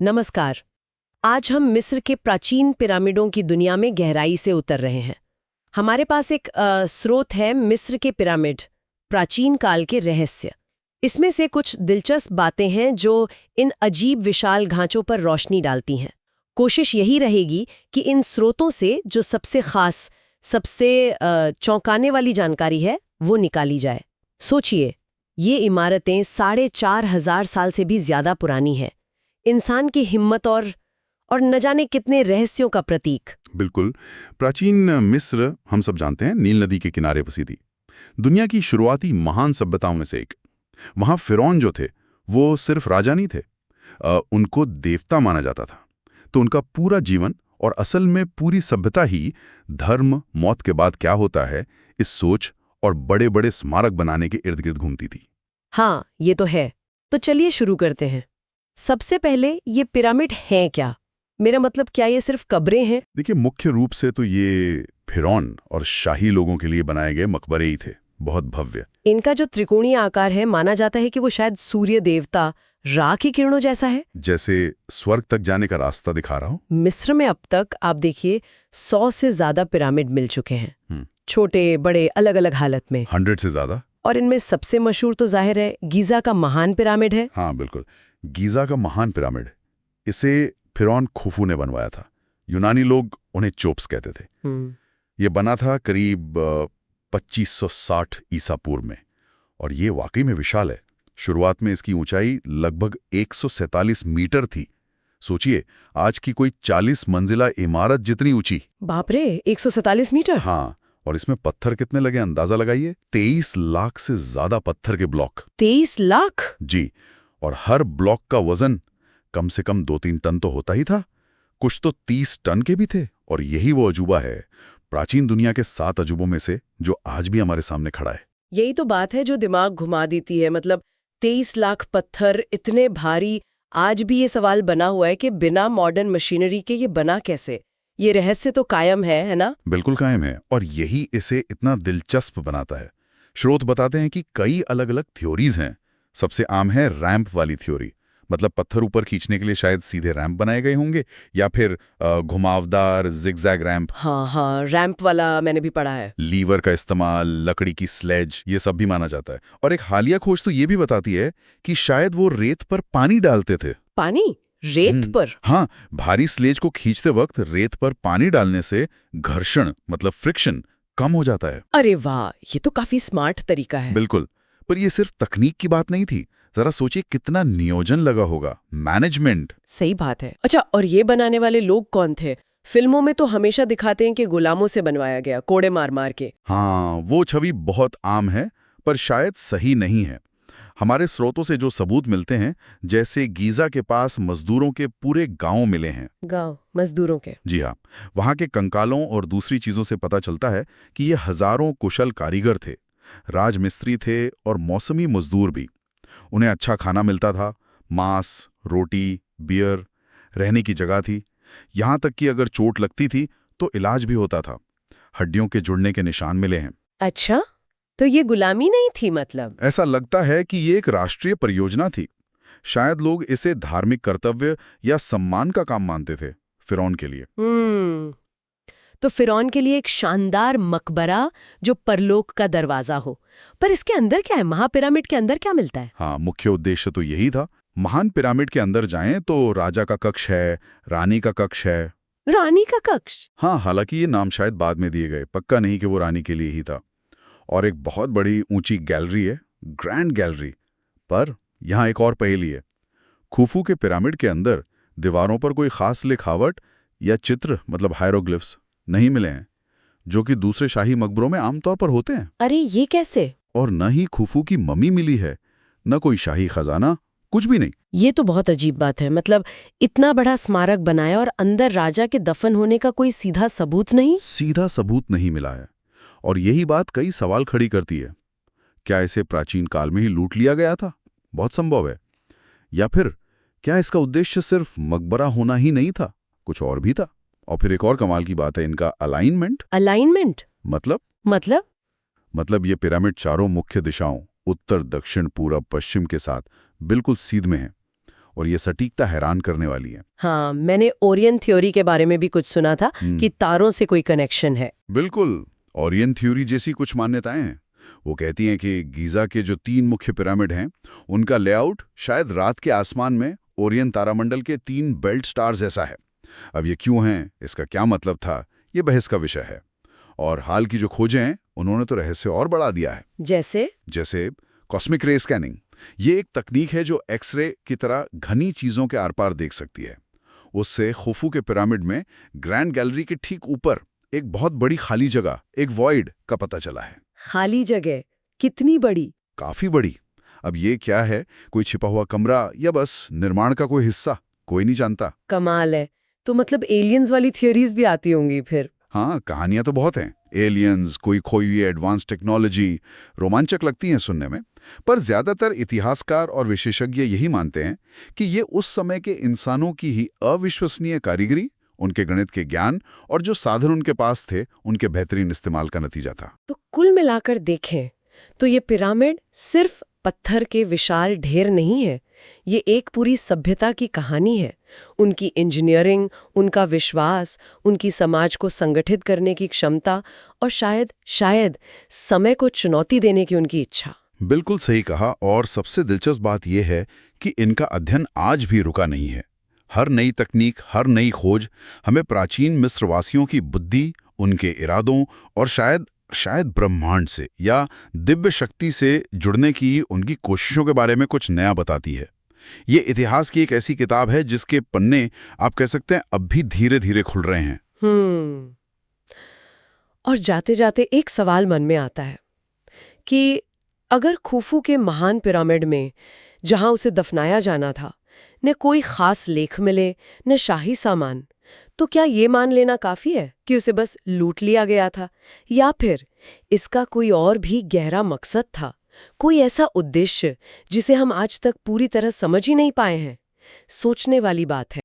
नमस्कार। आज हम मिस्र के प्राचीन पिरामिडों की दुनिया में गहराई से उतर रहे हैं। हमारे पास एक स्रोत है, मिस्र के पिरामिड, प्राचीन काल के रहस्य। इसमें से कुछ दिलचस्प बातें हैं जो इन अजीब विशाल ढांचों पर रोशनी डालती हैं। कोशिश यही रहेगी कि इन स्रोतों से जो सबसे खास, सबसे चौंकाने वाली जानकारी है वो निकाली जाए। सोचिए, ये इमारतें 4,500 साल से भी ज्यादा पुरानी हैं। इंसान की हिम्मत और न जाने कितने रहस्यों का प्रतीक। बिल्कुल। प्राचीन मिस्र हम सब जानते हैं, नील नदी के किनारे बसी थी। दुनिया की शुरुआती महान सभ्यताओं में से एक। वहाँ फिरौन जो थे वो सिर्फ राजा नहीं थे, उनको देवता माना जाता था। तो उनका पूरा जीवन और असल में पूरी सभ्यता ही धर्म, मौत के बाद क्या होता है, इस सोच और बड़े बड़े स्मारक बनाने के इर्द गिर्द घूमती थी। हाँ, ये तो है। तो चलिए शुरू करते हैं। सबसे पहले ये पिरामिड हैं क्या? मेरा मतलब, क्या ये सिर्फ कब्रें हैं? देखिए, मुख्य रूप से तो ये फिरौन और शाही लोगों के लिए बनाए गए मकबरे ही थे, बहुत भव्य। इनका जो त्रिकोणीय आकार है, माना जाता है कि वो शायद सूर्य देवता रा की किरणों जैसा है, जैसे स्वर्ग तक जाने का रास्ता दिखा रहा हो। मिस्र में अब तक आप देखिए 100 से ज्यादा पिरामिड मिल चुके हैं, छोटे बड़े, अलग अलग हालत में। 100 से ज्यादा। और इनमें सबसे मशहूर तो जाहिर है गीजा का महान पिरामिड है। हाँ बिल्कुल, गीजा का महान पिरामिड। इसे फिरौन खुफू ने बनवाया था। यूनानी लोग उन्हें चोप्स कहते थे। ये बना था करीब 2560 ईसा पूर्व में, और ये वाकई में विशाल है। शुरुआत में इसकी ऊंचाई लगभग 147 मीटर थी। सोचिए, आज की कोई 40 मंजिला इमारत जितनी ऊंची। बाप रे, 147 मीटर। हाँ, और इसमें पत्थर कितने लगे अंदाजा लगाइए। 23 लाख से ज्यादा पत्थर के ब्लॉक। 23 लाख? जी, और हर ब्लॉक का वजन कम से कम 2-3 टन तो होता ही था। कुछ तो 30 टन के भी थे। और यही वो अजूबा है, प्राचीन दुनिया के 7 अजूबों में से, जो आज भी हमारे सामने खड़ा है। यही तो बात है जो दिमाग घुमा देती है। मतलब 23 लाख पत्थर इतने भारी, आज भी ये सवाल बना हुआ है कि बिना मॉडर्न मशीनरी के ये बना कैसे। ये रहस्य तो कायम है ना? बिल्कुल कायम है, और यही इसे इतना दिलचस्प बनाता है। स्रोत बताते हैं कि कई अलग अलग थ्योरीज हैं। सबसे आम है रैंप वाली थ्योरी, मतलब पत्थर ऊपर खींचने के लिए शायद सीधे रैंप बनाए गए होंगे, या फिर घुमावदार जिगजैग रैंप। हाँ, रैंप वाला मैंने भी पढ़ा है। लीवर का इस्तेमाल, लकड़ी की स्लेज, ये सब भी माना जाता है। और एक हालिया खोज तो ये भी बताती है कि शायद वो रेत पर पानी डालते थे। पानी? रेत पर? हाँ, भारी स्लेज को खींचते वक्त रेत पर पानी डालने से घर्षण, मतलब फ्रिक्शन, कम हो जाता है। अरे वाह, ये तो काफी स्मार्ट तरीका है। बिल्कुल। पर ये सिर्फ तकनीक की बात नहीं थी। जरा सोचिए कितना नियोजन लगा होगा, मैनेजमेंट। सही बात है। अच्छा, और ये बनाने वाले लोग कौन थे? फिल्मों में तो हमेशा दिखाते हैं कि गुलामों से बनवाया गया, कोड़े मार मार के। हाँ, वो छवि बहुत आम है, पर शायद सही नहीं है। हमारे स्रोतों से जो सबूत मिलते हैं, जैसे गीजा के पास मजदूरों के पूरे गांव मिले हैं। गांव? मजदूरों के? जी हाँ, वहां के कंकालों और दूसरी चीजों से पता चलता है कि ये हजारों कुशल कारीगर थे, राजमिस्त्री थे और मौसमी मजदूर भी। उन्हें अच्छा खाना मिलता था, मांस, रोटी, बियर, रहने की जगह थी। यहां तक कि अगर चोट लगती थी तो इलाज भी होता था। हड्डियों के जुड़ने के निशान मिले हैं। अच्छा, तो ये गुलामी नहीं थी मतलब? ऐसा लगता है कि ये एक राष्ट्रीय परियोजना थी। शायद लोग इसे धार्मिक कर्तव्य या सम्मान का काम मानते थे फिरौन के लिए। तो फिरौन के लिए एक शानदार मकबरा जो परलोक का दरवाजा हो। पर इसके अंदर क्या है? महापिरामिड के अंदर क्या मिलता है? हाँ, मुख्य उद्देश्य तो यही था। महान पिरामिड के अंदर जाएं तो राजा का कक्ष है, रानी का कक्ष है। रानी का कक्ष? हाँ, हालांकि ये नाम शायद बाद में दिए गए, पक्का नहीं कि वो रानी के लिए ही था। और एक बहुत बड़ी ऊंची गैलरी है, ग्रैंड गैलरी। पर यहाँ एक और पहेली है। खुफू के पिरामिड के अंदर दीवारों पर कोई खास लिखावट या चित्र, मतलब हायरोग्लिफ्स, नहीं मिले हैं, जो कि दूसरे शाही मकबरों में आमतौर पर होते हैं। अरे, ये कैसे? और न ही खुफू की मम्मी मिली है, न कोई शाही खजाना, कुछ भी नहीं। ये तो बहुत अजीब बात है। मतलब इतना बड़ा स्मारक बनाया और अंदर राजा के दफन होने का कोई सीधा सबूत नहीं? सीधा सबूत नहीं मिला है। और यही बात कई सवाल खड़ी करती है। क्या इसे प्राचीन काल में ही लूट लिया गया था? बहुत संभव है। या फिर क्या इसका उद्देश्य सिर्फ मकबरा होना ही नहीं था, कुछ और भी था? और फिर एक और कमाल की बात है इनका अलाइनमेंट। अलाइनमेंट मतलब ये पिरामिड चारों मुख्य दिशाओं, उत्तर, दक्षिण, पूरब, पश्चिम के साथ बिल्कुल सीध में है। और ये सटीकता हैरान करने वाली है। हाँ, मैंने ओरियन थ्योरी के बारे में भी कुछ सुना था कि तारों से कोई कनेक्शन है। बिल्कुल, ओरियन थ्योरी जैसी कुछ मान्यताएं हैं। वो कहती हैं कि गीजा के जो 3 मुख्य पिरामिड हैं, उनका लेआउट शायद रात के आसमान में ओरियन तारामंडल के 3 बेल्ट स्टार जैसा है। अब ये क्यों हैं, इसका क्या मतलब था, ये बहस का विषय है। और हाल की जो खोजें हैं, उन्होंने तो रहस्य और बढ़ा दिया है। जैसे कॉस्मिक रे स्कैनिंग। ये एक तकनीक है जो एक्सरे की तरह घनी चीजों के आर पार देख सकती है। उससे खुफू के पिरामिड में ग्रैंड गैलरी के ठीक ऊपर एक बहुत बड़ी खाली जगह, एक वॉइड का पता चला है। खाली जगह कितनी बड़ी? काफी बड़ी। अब ये क्या है, कोई छिपा हुआ कमरा या बस निर्माण का कोई हिस्सा, कोई नहीं जानता। कमाल है। तो मतलब एलियंस वाली थियोरीज भी आती होंगी फिर? हाँ, कहानियां तो बहुत हैं। एलियंस, कोई खोई हुई एडवांस टेक्नोलॉजी, रोमांचक लगती हैं सुनने में। पर ज्यादातर इतिहासकार और विशेषज्ञ यही मानते हैं कि ये उस समय के इंसानों की ही अविश्वसनीय कारीगरी, उनके गणित के ज्ञान और जो साधन उनके पास थे, उनके बेहतरीन इस्तेमाल का नतीजा था। तो कुल मिलाकर देखें तो ये पिरामिड सिर्फ पत्थर के विशाल ढेर नहीं है, ये एक पूरी सभ्यता की कहानी है। उनकी इंजीनियरिंग, उनका विश्वास, उनकी समाज को संगठित करने की क्षमता और शायद समय को चुनौती देने की उनकी इच्छा। बिल्कुल सही कहा। और सबसे दिलचस्प बात यह है कि इनका अध्ययन आज भी रुका नहीं है। हर नई तकनीक, हर नई खोज हमें प्राचीन मिस्रवासियों की बुद्धि, उनके इरादों और शायद ब्रह्मांड से या दिव्य शक्ति से जुड़ने की उनकी कोशिशों के बारे में कुछ नया बताती है। ये इतिहास की एक ऐसी किताब है जिसके पन्ने आप कह सकते हैं अब भी धीरे धीरे खुल रहे हैं। और जाते जाते एक सवाल मन में आता है कि अगर खुफू के महान पिरामिड में, जहां उसे दफनाया जाना था, न कोई खास लेख मिले न शाही सामान, तो क्या ये मान लेना काफी है कि उसे बस लूट लिया गया था, या फिर इसका कोई और भी गहरा मकसद था, कोई ऐसा उद्देश्य जिसे हम आज तक पूरी तरह समझ ही नहीं पाए हैं? सोचने वाली बात है।